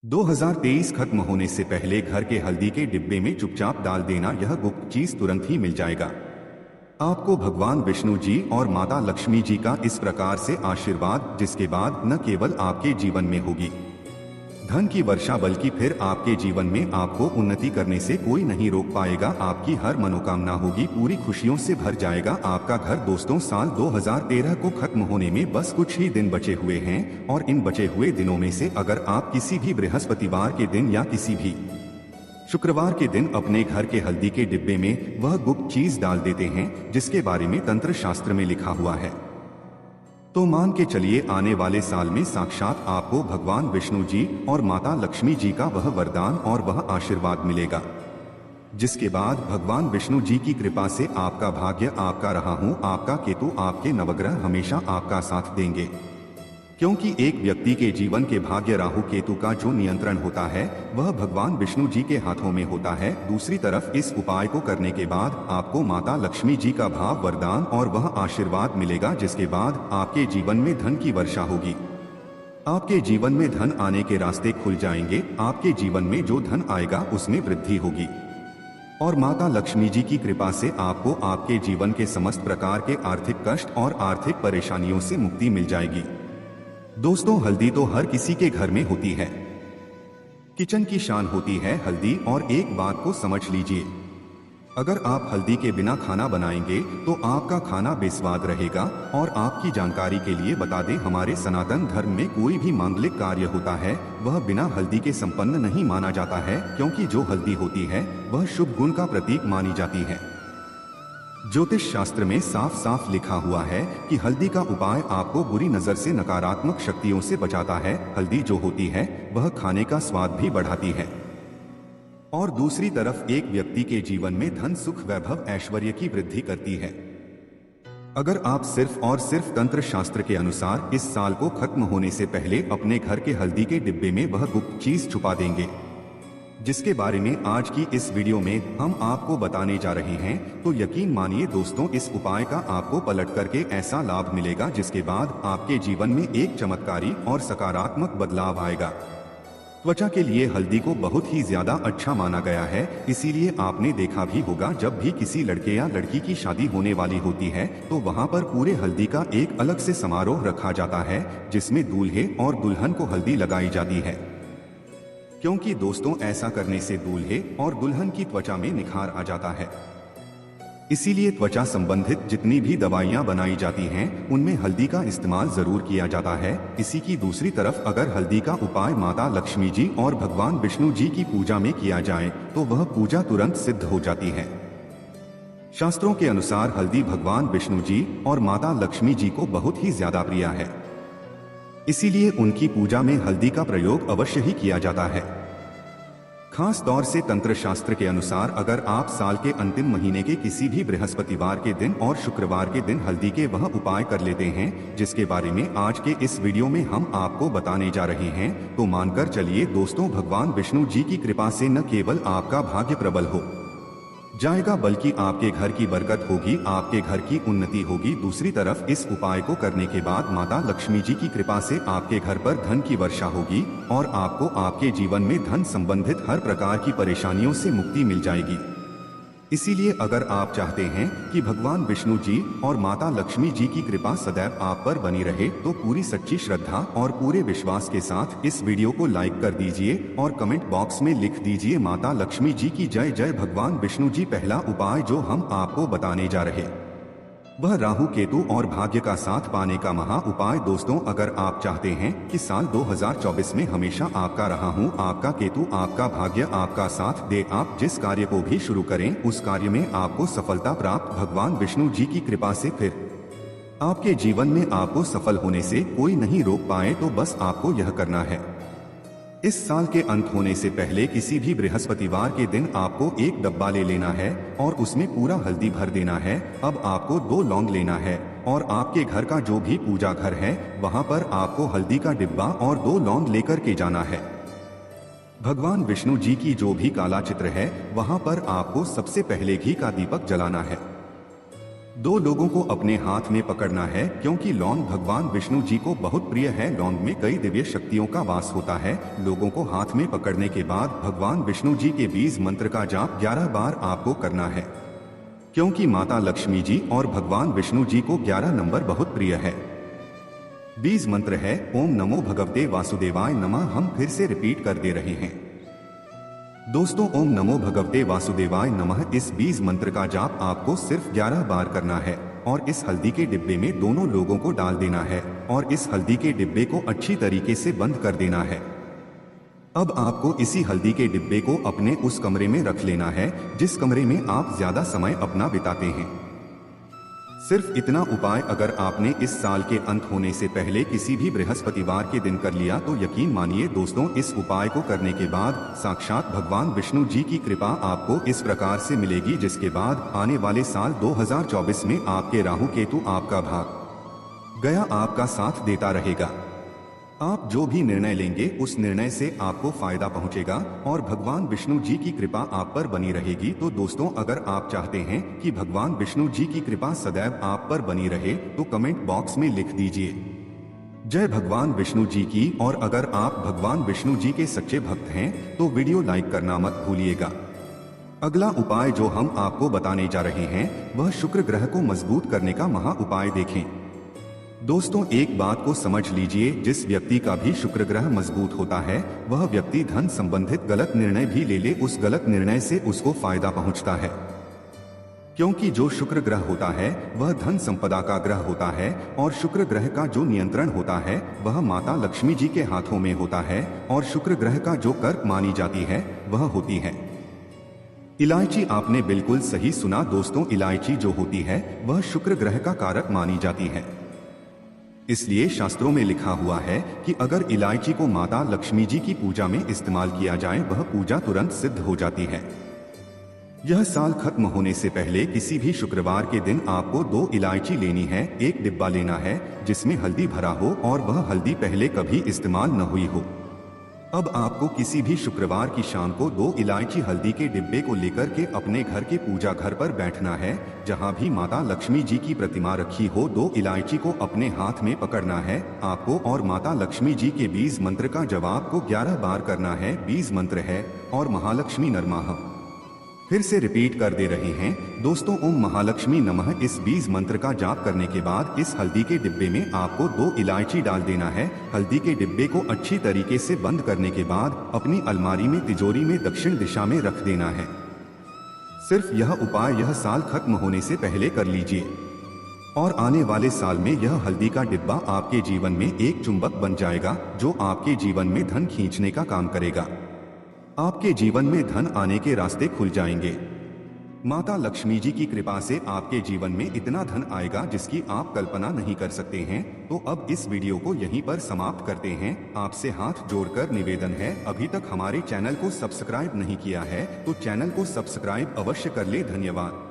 2023 खत्म होने से पहले घर के हल्दी के डिब्बे में चुपचाप डाल देना, यह गुप्त चीज तुरंत ही मिल जाएगा। आपको भगवान विष्णु जी और माता लक्ष्मी जी का इस प्रकार से आशीर्वाद, जिसके बाद न केवल आपके जीवन में होगी धन की वर्षा, बल्कि फिर आपके जीवन में आपको उन्नति करने से कोई नहीं रोक पाएगा। आपकी हर मनोकामना होगी पूरी, खुशियों से भर जाएगा आपका घर। दोस्तों, साल 2013 को खत्म होने में बस कुछ ही दिन बचे हुए हैं और इन बचे हुए दिनों में से अगर आप किसी भी बृहस्पतिवार के दिन या किसी भी शुक्रवार के दिन अपने घर के हल्दी के डिब्बे में वह गुप्त चीज डाल देते हैं जिसके बारे में तंत्र शास्त्र में लिखा हुआ है, तो मान के चलिए आने वाले साल में साक्षात आपको भगवान विष्णु जी और माता लक्ष्मी जी का वह वरदान और वह आशीर्वाद मिलेगा, जिसके बाद भगवान विष्णु जी की कृपा से आपका भाग्य, आपका रहा हूं, आपका केतु, आपके नवग्रह हमेशा आपका साथ देंगे। क्योंकि एक व्यक्ति के जीवन के भाग्य राहु केतु का जो नियंत्रण होता है वह भगवान विष्णु जी के हाथों में होता है। दूसरी तरफ इस उपाय को करने के बाद आपको माता लक्ष्मी जी का भाव, वरदान और वह आशीर्वाद मिलेगा, जिसके बाद आपके जीवन में धन की वर्षा होगी। आपके जीवन में धन आने के रास्ते खुल जाएंगे। आपके जीवन में जो धन आएगा उसमें वृद्धि होगी और माता लक्ष्मी जी की कृपा से आपको आपके जीवन के समस्त प्रकार के आर्थिक कष्ट और आर्थिक परेशानियों से मुक्ति मिल जाएगी। दोस्तों, हल्दी तो हर किसी के घर में होती है, किचन की शान होती है हल्दी। और एक बात को समझ लीजिए, अगर आप हल्दी के बिना खाना बनाएंगे तो आपका खाना बेस्वाद रहेगा। और आपकी जानकारी के लिए बता दें, हमारे सनातन धर्म में कोई भी मांगलिक कार्य होता है वह बिना हल्दी के संपन्न नहीं माना जाता है, क्योंकि जो हल्दी होती है वह शुभ गुण का प्रतीक मानी जाती है। ज्योतिष शास्त्र में साफ साफ लिखा हुआ है कि हल्दी का उपाय आपको बुरी नजर से, नकारात्मक शक्तियों से बचाता है। हल्दी जो होती है वह खाने का स्वाद भी बढ़ाती है और दूसरी तरफ एक व्यक्ति के जीवन में धन, सुख, वैभव, ऐश्वर्य की वृद्धि करती है। अगर आप सिर्फ और सिर्फ तंत्र शास्त्र के अनुसार इस साल को खत्म होने से पहले अपने घर के हल्दी के डिब्बे में वह गुप्त चीज छुपा देंगे, जिसके बारे में आज की इस वीडियो में हम आपको बताने जा रहे हैं, तो यकीन मानिए दोस्तों, इस उपाय का आपको पलट करके ऐसा लाभ मिलेगा जिसके बाद आपके जीवन में एक चमत्कारी और सकारात्मक बदलाव आएगा। त्वचा के लिए हल्दी को बहुत ही ज्यादा अच्छा माना गया है, इसीलिए आपने देखा भी होगा जब भी किसी लड़के या लड़की की शादी होने वाली होती है तो वहाँ पर पूरे हल्दी का एक अलग से समारोह रखा जाता है, जिसमें दूल्हे और दुल्हन को हल्दी लगाई जाती है। क्योंकि दोस्तों, ऐसा करने से दूल्हे और दुल्हन की त्वचा में निखार आ जाता है। इसीलिए त्वचा संबंधित जितनी भी दवाइयां बनाई जाती हैं उनमें हल्दी का इस्तेमाल जरूर किया जाता है। इसी की दूसरी तरफ अगर हल्दी का उपाय माता लक्ष्मी जी और भगवान विष्णु जी की पूजा में किया जाए तो वह पूजा तुरंत सिद्ध हो जाती है। शास्त्रों के अनुसार हल्दी भगवान विष्णु जी और माता लक्ष्मी जी को बहुत ही ज्यादा प्रिय है, इसीलिए उनकी पूजा में हल्दी का प्रयोग अवश्य ही किया जाता है। खास तौर से तंत्र शास्त्र के अनुसार अगर आप साल के अंतिम महीने के किसी भी बृहस्पतिवार के दिन और शुक्रवार के दिन हल्दी के वह उपाय कर लेते हैं जिसके बारे में आज के इस वीडियो में हम आपको बताने जा रहे हैं, तो मानकर चलिए दोस्तों, भगवान विष्णु जी की कृपा से न केवल आपका भाग्य प्रबल हो जाएगा बल्कि आपके घर की बरकत होगी, आपके घर की उन्नति होगी। दूसरी तरफ इस उपाय को करने के बाद माता लक्ष्मी जी की कृपा से आपके घर पर धन की वर्षा होगी और आपको आपके जीवन में धन संबंधित हर प्रकार की परेशानियों से मुक्ति मिल जाएगी। इसीलिए अगर आप चाहते हैं कि भगवान विष्णु जी और माता लक्ष्मी जी की कृपा सदैव आप पर बनी रहे तो पूरी सच्ची श्रद्धा और पूरे विश्वास के साथ इस वीडियो को लाइक कर दीजिए और कमेंट बॉक्स में लिख दीजिए माता लक्ष्मी जी की जय जय, भगवान विष्णु जी। पहला उपाय जो हम आपको बताने जा रहे वह राहु केतु और भाग्य का साथ पाने का महा उपाय। दोस्तों, अगर आप चाहते हैं कि साल 2024 में हमेशा आपका रहा हूं, आपका केतु, आपका भाग्य आपका साथ दे, आप जिस कार्य को भी शुरू करें उस कार्य में आपको सफलता प्राप्त भगवान विष्णु जी की कृपा से, फिर आपके जीवन में आपको सफल होने से कोई नहीं रोक पाए, तो बस आपको यह करना है। इस साल के अंत होने से पहले किसी भी बृहस्पतिवार के दिन आपको एक डब्बा ले लेना है और उसमें पूरा हल्दी भर देना है। अब आपको 2 लौंग लेना है और आपके घर का जो भी पूजा घर है वहां पर आपको हल्दी का डिब्बा और 2 लौंग लेकर के जाना है। भगवान विष्णु जी की जो भी काला चित्र है वहां पर आपको सबसे पहले घी का दीपक जलाना है। दो लोगों को अपने हाथ में पकड़ना है, क्योंकि लौंग भगवान विष्णु जी को बहुत प्रिय है। लौंग में कई दिव्य शक्तियों का वास होता है। लोगों को हाथ में पकड़ने के बाद भगवान विष्णु जी के बीज मंत्र का जाप 11 बार आपको करना है, क्योंकि माता लक्ष्मी जी और भगवान विष्णु जी को 11 नंबर बहुत प्रिय है। बीज मंत्र है ओम नमो भगवते वासुदेवाय नमः। हम फिर से रिपीट कर दे रहे हैं दोस्तों, ओम नमो भगवते वासुदेवाय नमः। इस बीज मंत्र का जाप आपको सिर्फ 11 बार करना है और इस हल्दी के डिब्बे में दोनों लोगों को डाल देना है और इस हल्दी के डिब्बे को अच्छी तरीके से बंद कर देना है। अब आपको इसी हल्दी के डिब्बे को अपने उस कमरे में रख लेना है जिस कमरे में आप ज्यादा समय अपना बिताते हैं। सिर्फ इतना उपाय अगर आपने इस साल के अंत होने से पहले किसी भी बृहस्पतिवार के दिन कर लिया तो यकीन मानिए दोस्तों, इस उपाय को करने के बाद साक्षात भगवान विष्णु जी की कृपा आपको इस प्रकार से मिलेगी, जिसके बाद आने वाले साल 2024 में आपके राहु केतु आपका भाग गया आपका साथ देता रहेगा। आप जो भी निर्णय लेंगे उस निर्णय से आपको फायदा पहुंचेगा और भगवान विष्णु जी की कृपा आप पर बनी रहेगी। तो दोस्तों, अगर आप चाहते हैं कि भगवान विष्णु जी की कृपा सदैव आप पर बनी रहे तो कमेंट बॉक्स में लिख दीजिए जय भगवान विष्णु जी की। और अगर आप भगवान विष्णु जी के सच्चे भक्त हैं तो वीडियो लाइक करना मत भूलिएगा। अगला उपाय जो हम आपको बताने जा रहे हैं वह शुक्र ग्रह को मजबूत करने का महा उपाय देखें। दोस्तों, एक बात को समझ लीजिए, जिस व्यक्ति का भी शुक्र ग्रह मजबूत होता है वह व्यक्ति धन संबंधित गलत निर्णय भी ले ले, उस गलत निर्णय से उसको फायदा पहुंचता है, क्योंकि जो शुक्र ग्रह होता है वह धन संपदा का ग्रह होता है और शुक्र ग्रह का जो नियंत्रण होता है वह माता लक्ष्मी जी के हाथों में होता है और शुक्र ग्रह का जो कर्क मानी जाती है वह होती है इलायची। आपने बिल्कुल सही सुना दोस्तों, इलायची जो होती है वह शुक्र ग्रह का कारक मानी जाती है। इसलिए शास्त्रों में लिखा हुआ है कि अगर इलायची को माता लक्ष्मी जी की पूजा में इस्तेमाल किया जाए वह पूजा तुरंत सिद्ध हो जाती है। यह साल खत्म होने से पहले किसी भी शुक्रवार के दिन आपको 2 इलायची लेनी है, एक डिब्बा लेना है जिसमें हल्दी भरा हो और वह हल्दी पहले कभी इस्तेमाल न हुई हो। अब आपको किसी भी शुक्रवार की शाम को 2 इलायची हल्दी के डिब्बे को लेकर के अपने घर के पूजा घर पर बैठना है, जहां भी माता लक्ष्मी जी की प्रतिमा रखी हो। 2 इलायची को अपने हाथ में पकड़ना है आपको और माता लक्ष्मी जी के बीज मंत्र का जवाब को 11 बार करना है। बीज मंत्र है और महालक्ष्मी नमः। फिर से रिपीट कर दे रहे हैं दोस्तों, ओम महालक्ष्मी नमः। इस बीज मंत्र का जाप करने के बाद इस हल्दी के डिब्बे में आपको 2 इलायची डाल देना है। हल्दी के डिब्बे को अच्छी तरीके से बंद करने के बाद अपनी अलमारी में तिजोरी में दक्षिण दिशा में रख देना है। सिर्फ यह उपाय यह साल खत्म होने से पहले कर लीजिए और आने वाले साल में यह हल्दी का डिब्बा आपके जीवन में एक चुंबक बन जाएगा जो आपके जीवन में धन खींचने का काम करेगा। आपके जीवन में धन आने के रास्ते खुल जाएंगे। माता लक्ष्मी जी की कृपा से आपके जीवन में इतना धन आएगा जिसकी आप कल्पना नहीं कर सकते हैं। तो अब इस वीडियो को यहीं पर समाप्त करते हैं। आपसे हाथ जोड़कर निवेदन है, अभी तक हमारे चैनल को सब्सक्राइब नहीं किया है तो चैनल को सब्सक्राइब अवश्य कर ले। धन्यवाद।